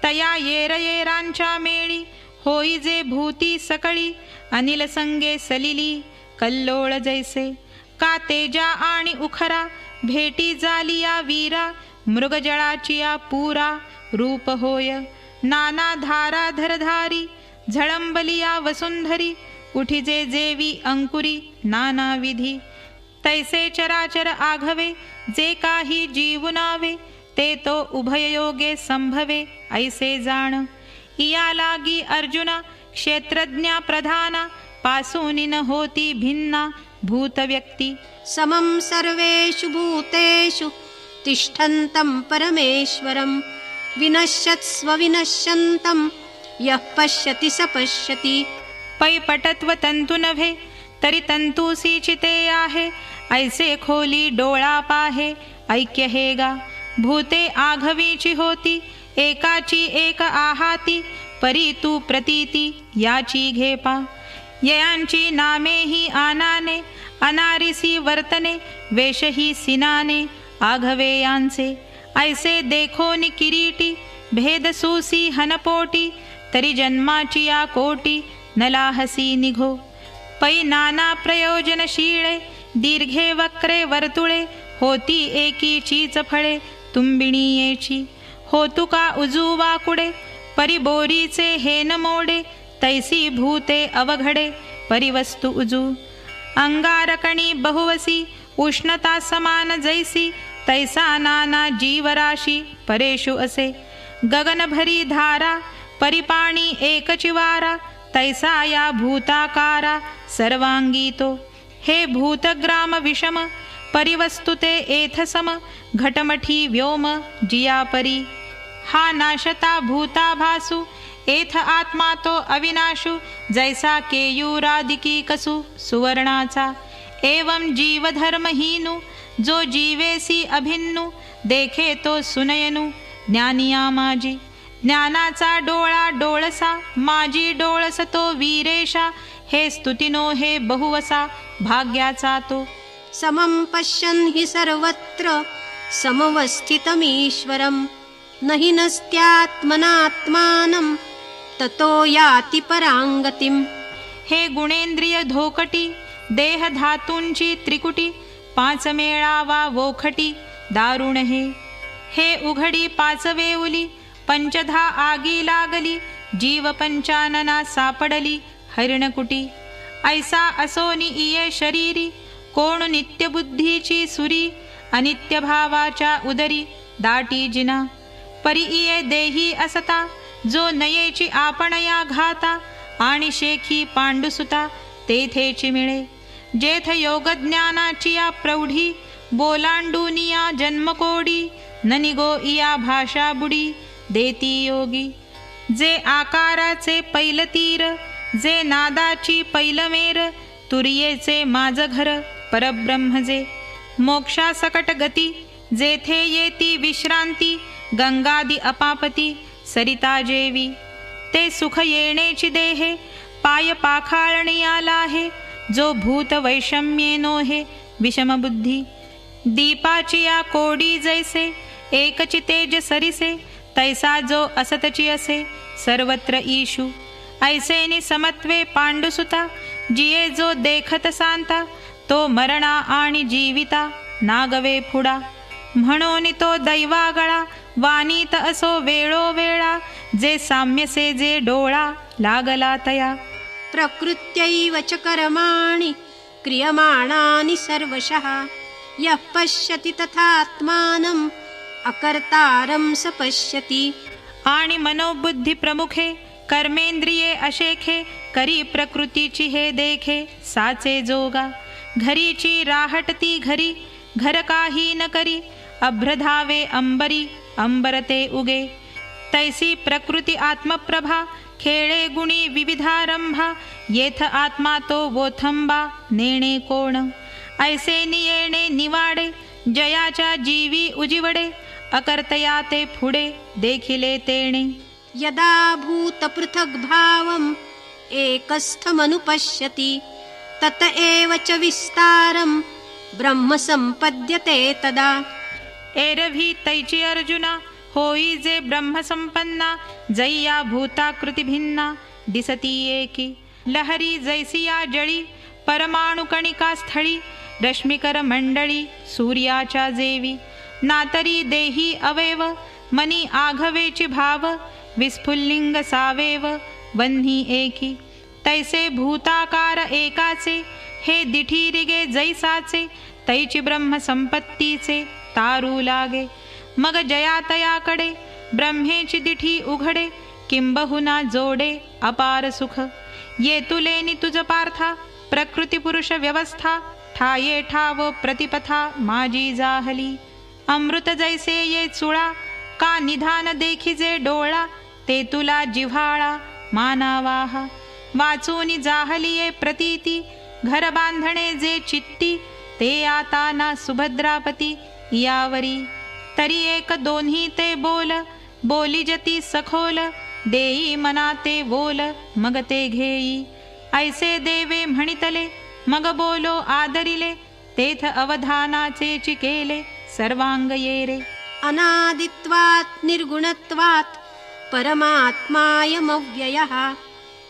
तया येरयेरांच्या मेळी, होई जे भूती सकळी, अनिल संगे सलिली कल्लोळ जैसे. का तेजा आणि उखरा, भेटी जालिया वीरा, मृगजळाचिया पुरा रूप होय. नाना धारा धरधारी, झळंबलिया वसुंधरी, उठिजे जेवी अंकुरी नाना विधी. तैसे चराचर आघवे, जे काही जीवनावे, ते तो उभययोगे संभवे ऐसे जाण. इया लागी अर्जुना, क्षेत्रज्ञा प्रधाना, पासूनी न होती भिन्ना भूत व्यक्ती. समं सर्वेषु भूतेषु तिष्ठन्तं परमेश्वरं, विनश्यत्स्व विनश्यन्तं यः पश्यति स पश्यति. पैपटत्व तंतु नव्हे, तरी तंतुसी चिते आहे, ऐसे खोली डोळा पाहे ऐक्य हे गा. भूते आघवीची होती, एकाची एक आहाती, परी तू प्रतीती याची घेपा. ययांची नामेही आनाने, अनारिसी वर्तने, वेशही सिनाने आघवे यांचे. ऐसे देखोनी किरीटी, भेद सुसी हनपोटी, तरी जन्माची या कोटी नलाहसी निघो. पै नाना प्रयोजनशीळे, दीर्घे वक्रे वर्तुळे, होती एकीचीच फळे तुंबिणीयेची. होतु का उजू वाकुडे, परिबोरीचे हे न मोडे, तैसी भूते अवघडे परिवस्तु उजू. अंगारकणी बहुवसी, उष्णता समान जैसी, तैसा नाना जीवराशी परेषु असे. गगन भरी धारा, परिपाणी एकचिवारा, तैसा या भूताकारा सर्वांगी तो. हे भूतग्राम विषम, परिवस्तुते एथसम, घटमठी व्योम जिया परी. हा नाशता भूता भासु, एथ आत्मा तो अविनाशु, जैसा केयूरादिकी कसु सुवर्णाचा. एवं जीवधर्महीनु, जो जीवेसी अभिन्नु, देखे तो सुनयनु ज्ञानिया माझी. ज्ञानाचा डोळा डोळसा, माझी डोळस तो वीरेशा, हे स्तुतिनो हे बहुवसा भाग्याचा तो. समं पश्यन् हि सर्वत्र समवस्थितमीश्वरं, न हि नस्त्यात्मनात्मानं ततो याति परांगतिं. हे गुणेंद्रिय धोकटी, देह धातूंची त्रिकुटी, पाच मेळावा वोखटी दारुण हे. हे उघडी पाचवे उली, पंचधा आगी लागली, जीव पंचानना सापडली हरिणकुटी. ऐसा असोनी इये शरीरी, कोण नित्यबुद्धीची सुरी, अनित्य भावाच्या उदरी दाटी जिना. परी इये देही असता, जो नयेची आपण या घाता, आणि शेखी पांडुसुता तेथेची मिळे. जेथ योगज्ञानाची या प्रौढी, बोलांडुनिया जन्मकोडी, ननिगो इया भाषा बुडी देती योगी. जे आकाराचे पैलतीर, जे नादाची पैलमेर, तुर्येचे माझ घर परब्रह्म जे. मोक्षासकट गती, जेथे येती विश्रांती, गंगादी अपापती सरिता जेवी. ते सुख येणेची देहे, पाय पाखाळणी आला हे, जो भूत वैषम्येनो हे विषमबुद्धी. दीपाची या कोडी जैसे, एकची तेज सरिसे, तैसा जो असतची असे सर्वत्र ईशू. ऐसेनी समत्वे पांडुसुता, जिये जो देखत सांता, तो मरणा आणि जीविता नागवे पुढा. म्हणून तो दैवागळा, वानीत असो वेळोवेळा, जे साम्यसे जे डोळा लागला तया. प्रकृत्यैव च कर्माणि क्रियमाणानि सर्वशः, यः पश्यति तथात्मानं अकर्तारं स पश्यति. आणि मनोबुद्धी प्रमुखे, कर्मेंद्रिये अशेखे, करी प्रकृतीची हे देखे साचे जोगा. घरीची राहटती घरी, घर काही न करी, अभ्रधावे अंबरी, अंबरते उगे. तैसी प्रकृती आत्मप्रभा, खेळे गुणी विविधारंभा, येथ आत्मा तो वोथंबा नेणे कोण. ऐसे नियेणे निवाडे, जयाच्या जीवी उजिवडे, अकर्तया ते पुढे देखिले तेणे. यदा भूतपृथग्भावम् एकस्थमनुपश्यति तत एव च विस्तारं ब्रह्म संपद्यते तदा. एरवी तैची अर्जुना होई जे ब्रह्मसंपन्ना, जय्या भूताकृती भिन्ना दिसती एकी. लहरी जैसिया जळी परमाणुकणिका स्थळी, रश्मिकर मंडळी सूर्याच्या जेवी. नातरी देही अवेव मनी आघवेची भाव, विस्फुल्लिंग सावेव वन्ही एकी. तैसे भूताकार एकाचे, हे दिठी रिगे जैसाचे, तैची ब्रह्मसंपत्तीचे तारू लागे. मग जयातयाकडे ब्रह्मेची दिठी उघडे, किंबहुना जोडे अपार सुख. ये तुलेनी तुझ पार्था प्रकृती पुरुष व्यवस्था, ठाये ठाव प्रतिपथा माझी जाहली. अमृत जैसे ये चुळा, का निधान देखिजे डोळा, ते तुला जिव्हाळा मानावाहा. वाचूनी जाहली ये प्रतीती, घर बांधणे जे चित्ती, ते आता ना सुभद्रापती यावरी. तरी एक दोन्ही ते बोल, बोली जती सखोल, देई मना ते बोल मग ते घेई. ऐसे देवे म्हणितले मग बोलो आदरिले, तेथ अवधानाचे चिकेले सर्वांग येरे. अनादित्वात् निर्गुणत्वात् परमात्मायमव्ययः,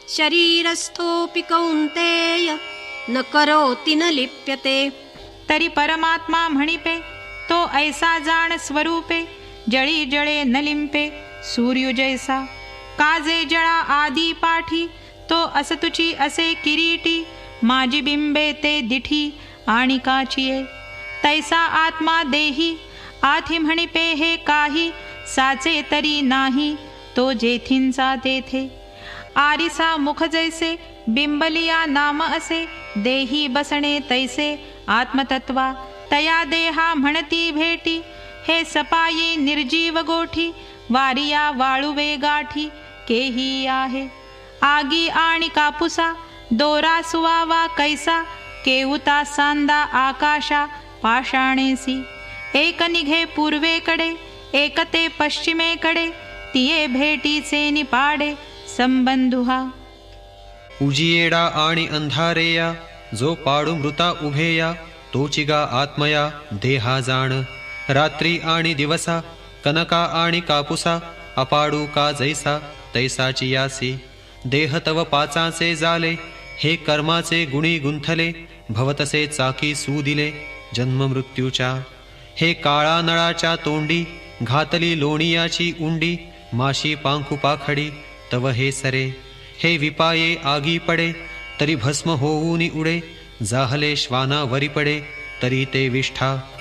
शरीरस्थोऽपि कौन्तेय न करोति न लिप्यते. तरी परमात्मा म्हणिपे तो ऐसा जाण स्वरूपे, जळी जळे न लिंपे सूर्य जैसा. काजे जळा आदी पाठी, तो असतुची असे किरीटी, माझी बिंबे ते दिठी आणि काचिये. तैसा आत्मा देही आथी म्हणिपे हे काही, साचे तरी नाही तो जेथींचा तेथे. आरिसा मुख जैसे बिंबलिया नाम असे, देही बसणे तैसे आत्मतत्वा. तया देहा म्हणती भेटी, हे सपायी निर्जीव गोठी, वारिया वाळुवे गाठी केही आहे. आगी आणि कापुसा दोरा सुवावा कैसा, केऊता सांदा आकाशा पाषाणेसी. एक निघे पूर्वेकडे, एक ते पश्चिमेकडे, तिये भेटीचे निपाडे संबंधुहा. उजियेडा आणि अंधारेया, जो पाडू मृता उभेया, तोचिगा आत्मया देहा जाण. रात्री आणि दिवसा, कनका आणि कापुसा, अपाडू का जैसा तैसाची यासी. देह तव पाचाचे जाले, हे कर्माचे गुणी गुंथले, भवतसे चाकी सुदिले जन्म मृत्यूच्या. हे काळा नळाच्या तोंडी, घातली लोणियाची उंडी, माशी पांखू पाखडी तव हे सरे. हे विपाये आगी पडे, तरी भस्म होऊनी उडे, जाहले श्वाना वरी पडे तरी ते विष्ठा.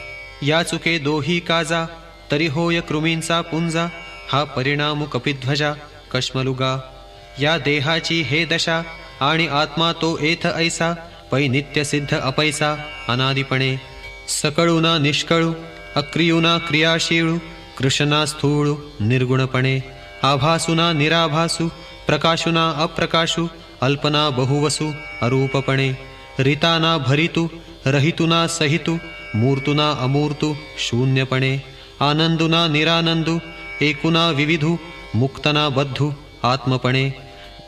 या चुके दोही काजा, तरी होय कृमींचा पुंजा, हा परिणाम कपिध्वजा कश्मलुगा. या देहाची हे दशा, आणि आत्मा तो एथ ऐसा, पै नित्य सिद्ध अपैसा अनादिपणे. सकळुना निष्कळू, अक्रियुना क्रियाशीळू, कृशना स्थूळू निर्गुणपणे. आभासुना निराभासू, प्रकाशुना अप्रकाशू, अल्पना बहुवसू अरूपपणे. रिताना भरितू, रहितुना सहितू, मूर्तुना अमूर्तू शून्यपणे. आनंदुना निरानंदू, एकुना विविधू, मुक्तना बद्धू आत्मपणे.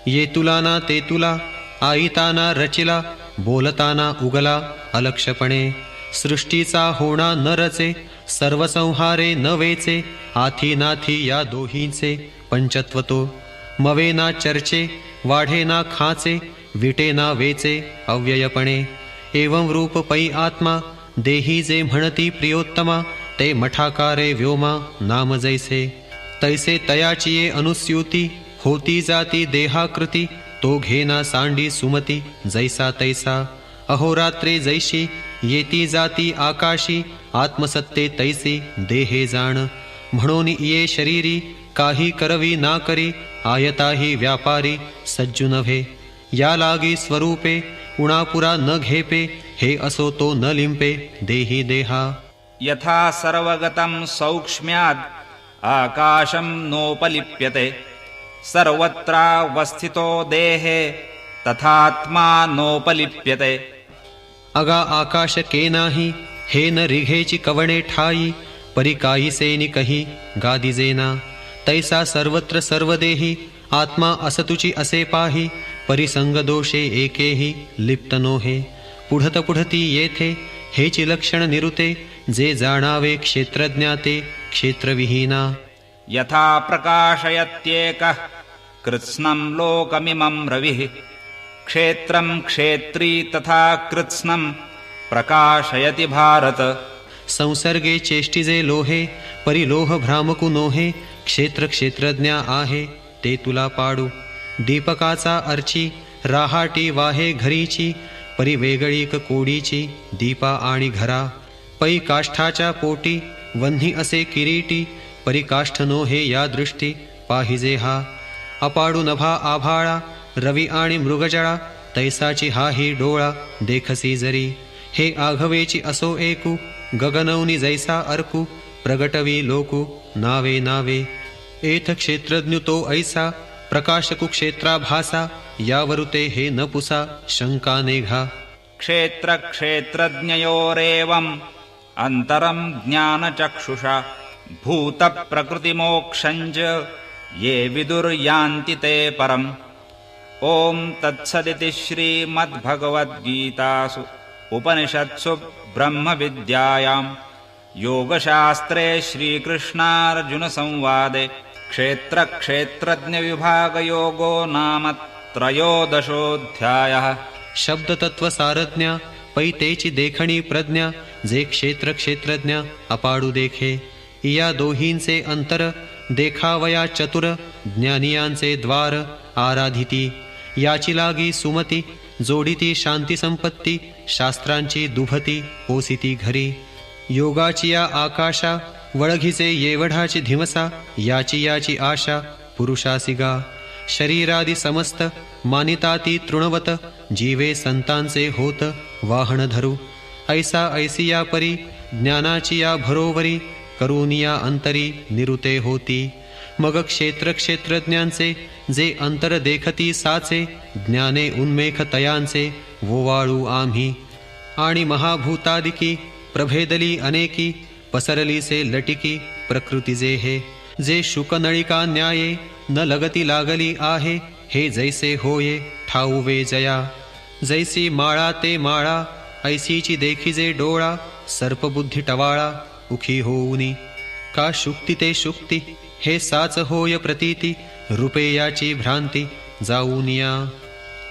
येतुलाना तेतुला, आईताना रचिला, बोलताना उगला अलक्षपणे. सृष्टीचा होणा न रचे, सर्वसंहारे न वेचे, आथी नाथी या दोहींचे पंचत्वतो. मवेना चर्चे, वाढेना खाचे, विटेना वेचे अव्ययपणे. एवं रूप पै आत्मा, देही जे म्हणती प्रियोत्तमा, ते मठाकारे व्योमा नाम जैसे. तैसे तयाचिये अनुस्यूती, होती जाती देहाकृती, तो घेना सांडी सुमती जैसा तैसा. अहोरात्रे जैशी, येती जाती आकाशी, आत्मसत्ते तैसी देहे जाण. म्हणून ये शरीरी, काही करवी ना करी, आयताही व्यापारी सज्जू नव्हे. या लागी स्वरूपे, उणापुरा न घेपे, हे असो तो न लिंपे देही देहा. यथा सर्वगतं सौक्ष्म्याद् आकाशं नोपलिप्यते, सर्वत्रावस्थितो देहे तथात्मा नोपलिप्यते. अगा आकाश के नाही, हे न रिघेची कवणे ठाई, परी काईसेनि कही गादिजेना, तैसा सर्वत्र सर्वदेही आत्मा असतुची असे पाही, परिसंग दोषे एकेही लिप्त नोहे. पुढत पुढती येथे हेची लक्षण निरुते, जे जाणावे क्षेत्रज्ञाते क्षेत्रविहीना. यथा प्रकाशयत्येकः कृत्स्नं लोकमिमं रविः, क्षेत्रं क्षेत्री तथा कृत्स्नं प्रकाशयति भारत. संसर्गे चेष्टिजे लोहे, परिलोह भ्रामकु नोहे. क्षेत्र क्षेत्रज्ञा आहे ते तुला पाडू. दीपकाचा अर्ची राहाटी वाहे घरीची, परिवेगळीक कोडीची दीपा आणि घरा. पै काष्ठाच्या पोटी वन्ही असे किरीटी, परिकाष्ठ नोहे या दृष्टी पाहिजे हा. अपाडू नभा आभाळा रवी आणि मृगजळा, तैसाची हा ही डोळा देखसी जरी. हे आघवेची असो एकू, गगनवनी जैसा अर्कू. प्रगटवी लोकू नावे नावे, एथ क्षेत्रज्ञ तो ऐसा. प्रकाशकु क्षेत्राभासा, यावरुते हे न पुसा शंका नेघा. क्षेत्र क्षेत्रज्ञयोरेवम् अंतरं ज्ञानचक्षुषा, भूत प्रकृतिमोक्षञ्च ये विदुर्यान्ति ते परम्. ओम तत्सदिति श्रीमद्भगवद्गीतासु उपनिषत्सु ब्रह्मविद्यायां योगशास्त्रे श्रीकृष्णार्जुनसंवादे क्षेत्र क्षेत्रज्ञविभागयोगो नाम त्रयोदशोऽध्यायः. शब्दतत्वसारज्ञा पै तेची देखणी प्रज्ञा, जे क्षेत्र क्षेत्रज्ञा अपाडू देखे. या दोहींचे अंतर देखावया चतुर, ज्ञानियांचे द्वार आराधिती. याची लागी सुमती, जोडिती शांती संपत्ती. शास्त्रांची दुभती पोसिती घरी. योगाची या आकाशा, वळघिसे येवढाची धिमसा. याची याची आशा पुरुषासिगा. शरीरादि समस्त मानिताती तृणवत, जीवे संतांचे होत वाहन धरू. ऐसा ऐसिया परी ज्ञानाची या भरोवरी, करुनिया अंतरी निरुते होती. मग क्षेत्र क्षेत्रज्ञांचे जे अंतर देखती साचे, ज्ञाने उन्मेख तयांचे वोवाळू आम्ही. आणि महाभूतादिकी प्रभेदली अनेकी, पसरली से लटिकी प्रकृतीजे हे. जे शुकनळिका न्याये न लगती लागली आहे, हे जैसे होये ठाऊवे जया. जैसी माळा ते माळा, ऐसीची देखिजे डोळा. सर्पबुद्धी टवाळा उखी होऊनी, का शुक्ती ते शुक्ती हे साच होय प्रतीती. रूपे याची भ्रांती जाऊनिया,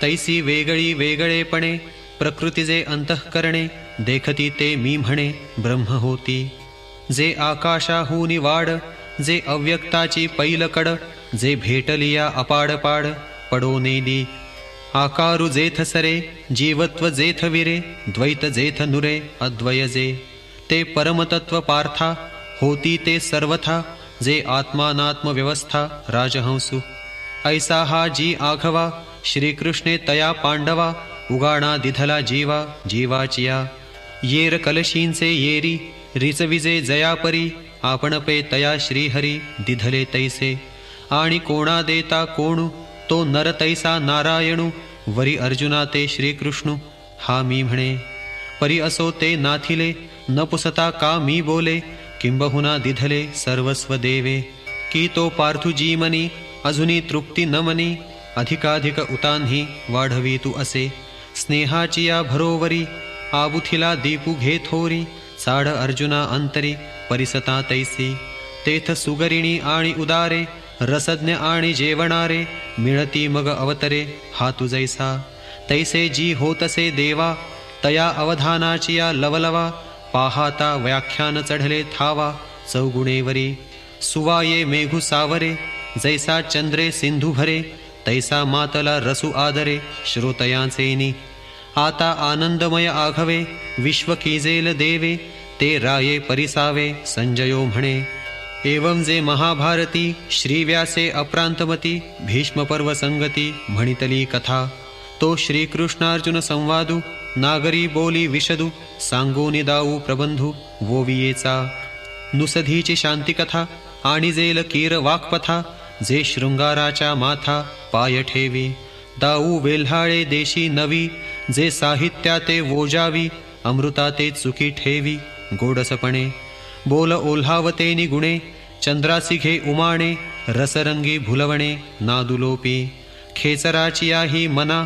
तैसी वेगळी वेगळेपणे. प्रकृतीजे अंतःकरणे देखती ते मी म्हणे ब्रह्म होती. जे आकाशाहूनी वाड, जे अव्यक्ताची पैलकड. जे भेटलिया अपाडपाड पडो नेदी. आकारु जेथ सरे जीवत्व जेथ विरे. द्वैत जेथ नुरे अद्वय जे. ते परमतत्व पार्था होती ते सर्वथा. जे आत्मानात्म व्यवस्था राजहंसु. ऐसा हा जी आघवा, श्रीकृष्णे तया पांडवा. उगाणा दिधला जीवा जीवाचिया. येर कलशींचे येरी, रिचविजे जयापरी. आपण पे तया श्रीहरी दिधले तैसे. आणि कोणा देता कोणू, तो नर तैसा नारायणू. वरी अर्जुना ते श्रीकृष्णू हा मी म्हणे. परी असो ते नाथिले, न पुसता का मी बोले. किंबहुना दिधले सर्वस्व देवे. की तो पार्थू जीमनी अजुनी तृप्ती न मनी. अधिकाधिक उतान्ही वाढवी तू असे. स्नेहाची या भरोवरी आबुथिला दीपू घे थोरी. साढ अर्जुना अंतरी परिसता तैसी. तेथ सुगरिणी आणि उदारे, रसज्ञ आणि जेवणारे. मिळती मग अवतरे हा तू जैसा. तैसे जी होतसे देवा, तया अवधानाची या लवलवा. पाहाता व्याख्यान चढले थावा चौगुणेवरी. सुवाये मेघू सावरे, जैसा चंद्रे सिंधू भरे. तैसा मातला रसू आदरे श्रोतयांचेनी. आता आनंदमय आघवे विश्व कीजेल देवे. ते राये परिसावे संजयो म्हणे. एवं जे महाभारती श्रीव्यासे अप्रांतमती. भीष्म पर्व संगती म्हणितली कथा. तो श्रीकृष्णार्जुन संवादू नागरी बोली विशदू. सांगोनी दाऊ प्रबंधू वोवियेचा. नुसधीची शांतिकथा आणि जेल कीर वाक्पथा. जे शृंगाराच्या माथा पाय ठेवी. दाऊ वेल्हाळे देशी नवी. जे साहित्या ते वोजावी. अमृता ते चुकी ठेवी गोडसपणे. बोल ओल्हावते निगुणे चंद्रासी घे उमाणे रसरंगी भुलवणे नादुलोपी खेचराची आहे मना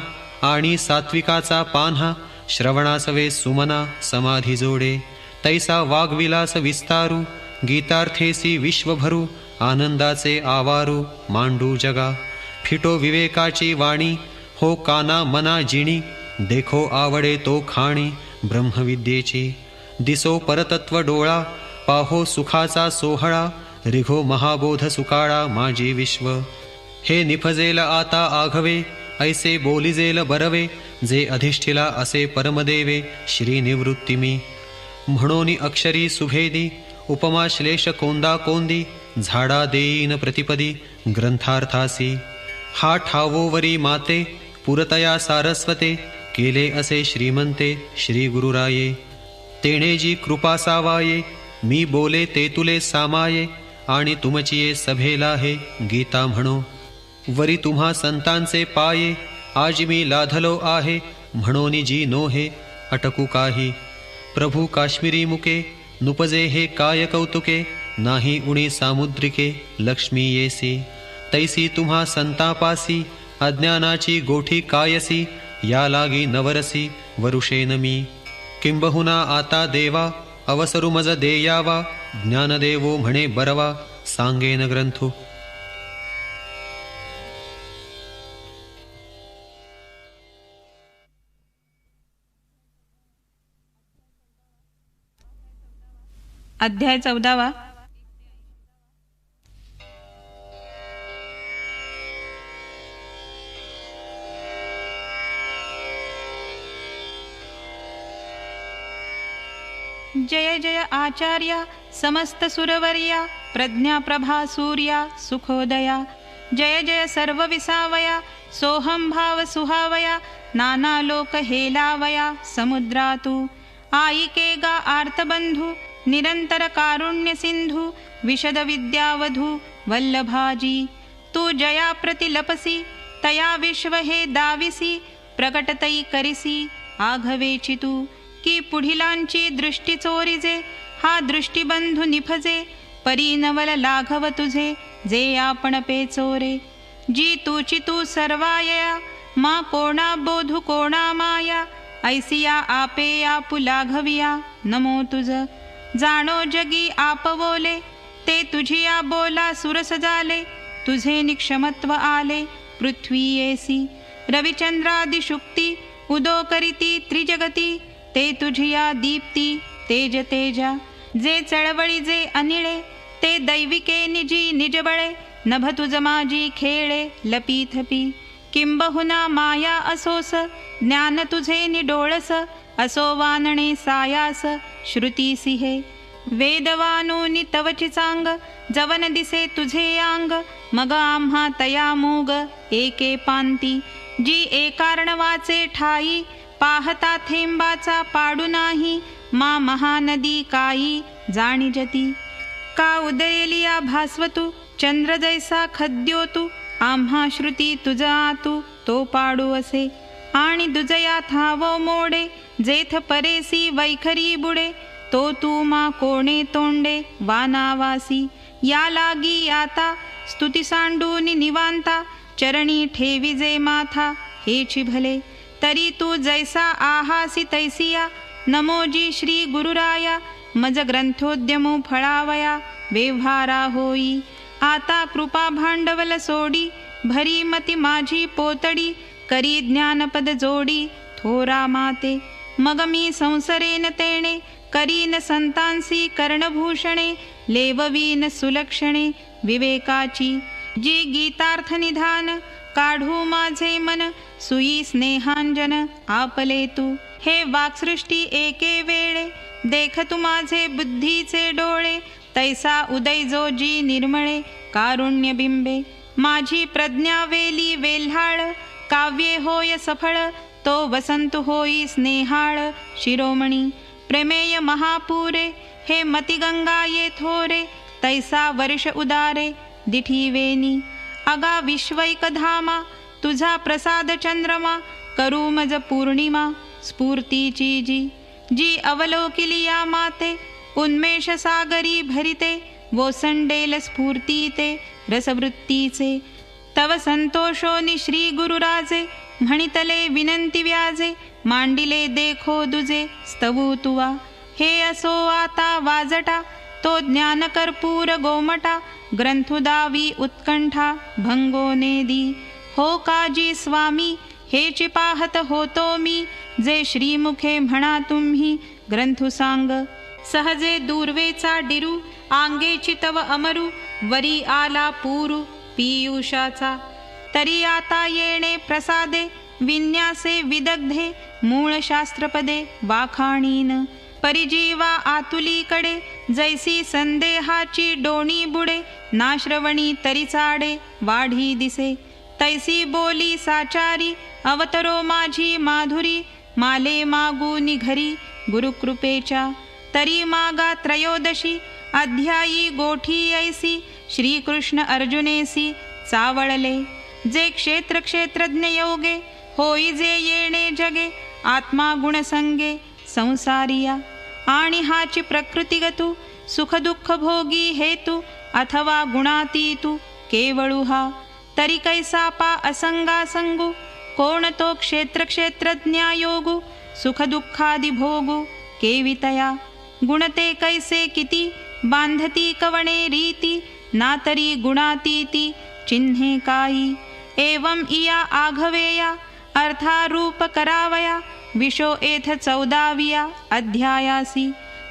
आणि सात्विकाचा पान्हा श्रवणासवे सुमना समाधी जोडे तैसा वाग्विलास विस्तारू गीतार्थेसी विश्वभरू आनंदाचे आवारू मांडू जगा फिटो विवेकाची वाणी हो काना मना जिणी देखो आवडे तो खाणी ब्रह्मविद्येची दिसो परतत्व डोळा पाहो सुखाचा सोहळा रिघो महाबोध सुकाळा माझी विश्व हे निफजेल आता आघवे ऐसे बोलिजेल बरवे जे अधिष्ठिला असे परमदेवे श्री निवृत्तिमी म्हणोनी अक्षरी सुभेदी उपमा श्लेष कोंदा कोंदी झाडा देईन प्रतिपदी ग्रंथार्थासी हा ठावोवरी माते पुरतया सारस्वते केले असे श्रीमंते श्री गुरुराये तेणे जी कृपा सावाये मी बोले ते तुले सामाये आणि तुमचिये सभेला हे गीता म्हणो वरी तुम्हा संतांचे पाये आज मी लाधलो आहे म्हणोनी जी नोहे अटकू काही प्रभू काश्मीरी मुके नुपजे हे काय कौतुके नाही उणी सामुद्रिके लक्ष्मी येसी तैसी तुम्हा संतापासी अज्ञानाची गोठी कायसी या लागी नवरसी वरुषेन मी किंबहुना आता देवा अवसरु मज देयावा ज्ञानदेवो म्हणे बरवा सांगेन ग्रंथो. अध्याय 14. जय जय आचार्या समस्त सुरवर्या प्रज्ञा प्रभा सूर्या सुखोदया जय जय सर्व विसावया सोहम भाव सुहावया नाना लोक हेलावया समुद्रातू आईके गा आर्तबंधू निरंतर कारुण्य सिंधू विशद विद्यावधू वल्लभाजी तू जया प्रतिलपसी तया विश्व हे दाविसी प्रकटतई करिसी आघवेची तू की पुढिलांची दृष्टी चोरीजे हा दृष्टीबंधू निफजे परीनवल लाघव तुझे जे आपण पेचोरे जी तूची तू सर्वायया मा कोणा बोधू कोणा माया ऐसिया आपे आपु लाघविया नमो तुझ जाणो जगी आपवोले ते तुझिया बोला सुरस जाले तुझे निक्षमत्व आले पृथ्वी येसी रविचंद्रादि शुक्ती उदो करीती त्रिजगती ते तुझिया दीप्ती तेज तेजा जे चळवळी जे अनिळे ते दैविके निजी निजबळे नभ तुझ माझी खेळे लपीथपी किंबहुना माया असोस ज्ञान तुझे निडोळस असो वानणे सायास श्रुतीसी हे वेदवानोनी तवची चांग जवन दिसे तुझे आंग मग आम्हा तया मूग एके पांती जी एकारण वाचे ठाई पाहता थेंबाचा पाडू नाही मा महानदी काई जाणीजती का उदयलिया भास्वतू चंद्र जैसा खद्योतू आम्हा श्रुती तुझा आतू तो पाडू असे आणि दुजया थावो मोडे जेथ परेसी वैखरी बुडे तो तू मा कोणे तोंडे वानावासी या लागी आता स्तुती सांडूनी निवांता चरणी ठेवी जे माथा हेची भले तरी तू जैसा आहासी तैसिया नमोजी श्री गुरुराया मज ग्रंथोद्यमो फळावया व्यवहारा होई आता कृपा भांडवल सोडी भरी मती माझी पोतडी करी ज्ञानपद जोडी थोरा माते मग मी संसरेन तेणे करीन संतांसी कर्णभूषणे लेववीन सुलक्षणे विवेकाची जी गीतार्थ निधान काढू माझे मन सुई स्नेहांजन आपले तू हे वाक्सृष्टी एके वेळे देख तू माझे बुद्धीचे डोळे तैसा उदय जो जी निर्मळे कारुण्य बिंबे माझी प्रज्ञा वेली वेल्हाळ काव्ये होय सफळ तो वसंत होई स्नेहाळ शिरोमणी प्रेमेय महापुरे हे मतिगंगा ये थोरे तैसा वर्ष उदारे दिठी वेनी अगा विश्वैक धामा तुझा प्रसाद चंद्रमा करू मज पौर्णिमा स्फूर्तीची जी जी अवलोकिली या माते उन्मेष सागरी भरिते वोसंडेल स्फूर्तीते रसवृत्तीचे तव संतोषोनी श्री गुरुराजे म्हणितले विनंती व्याजे मांडिले देखो दुजे स्तवू तुवा हे असो आता वाजटा तो ज्ञान कर्पूर गोमटा ग्रंथुदावी उत्कंठा भंगो नेदी हो काजी स्वामी हेची पाहत होतो मी जे श्रीमुखे म्हणा तुम्ही ग्रंथु सांग सहजे दूर्वेचा डिरू आंगेची तव अमरू वरी आला पुरू पीयूषाचा तरी आता येणे प्रसादे विन्यासे विदग्धे मूळ शास्त्रपदे वाखाणीन परिजीवा आतुलीकडे जैसी संदेहाची डोणी बुडे नाश्रवणी तरी चाडे वाढी दिसे तैसी बोली साचारी अवतरो माझी माधुरी माले मागूनी घरी गुरुकृपेच्या तरी मागा त्रयोदशी अध्यायी गोठी ऐसी श्रीकृष्ण अर्जुनेसी चावळले जे क्षेत्र क्षेत्रज्ञ योगे होई जे येणे जगे आत्मा गुणसंगे संसारिया आणि हाची प्रकृतिगतु सुख दुःख भोगी हेतु अथवा गुणातीतु केवळू हा तरी कैसा पा असंगा संगू कोण तो क्षेत्र क्षेत्रज्ञा योगू सुख दुःखादि भोगू केवितया गुणते कैसे किती बांधती कवणे रीती ना तरी गुणातीती चिन्हे काई एवं इया आघवेया अर्थारूप करावया विशो एथ 14व्या अध्यायासी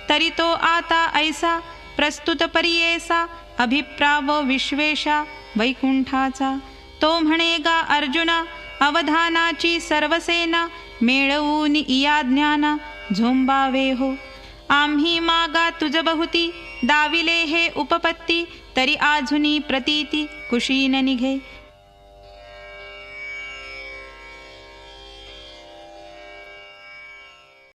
तरी तो आता ऐसा प्रस्तुत परियेसा अभिप्राव विश्वेशा वैकुंठाचा तो म्हणेगा अर्जुना अवधानाची सर्वसेना मेळवून इया ज्ञाना झोंबावे हो आम्ही मागा तुझ बहुती दाविले हे उपपत्ती तरी आझुनी प्रतीती कुशीन निघे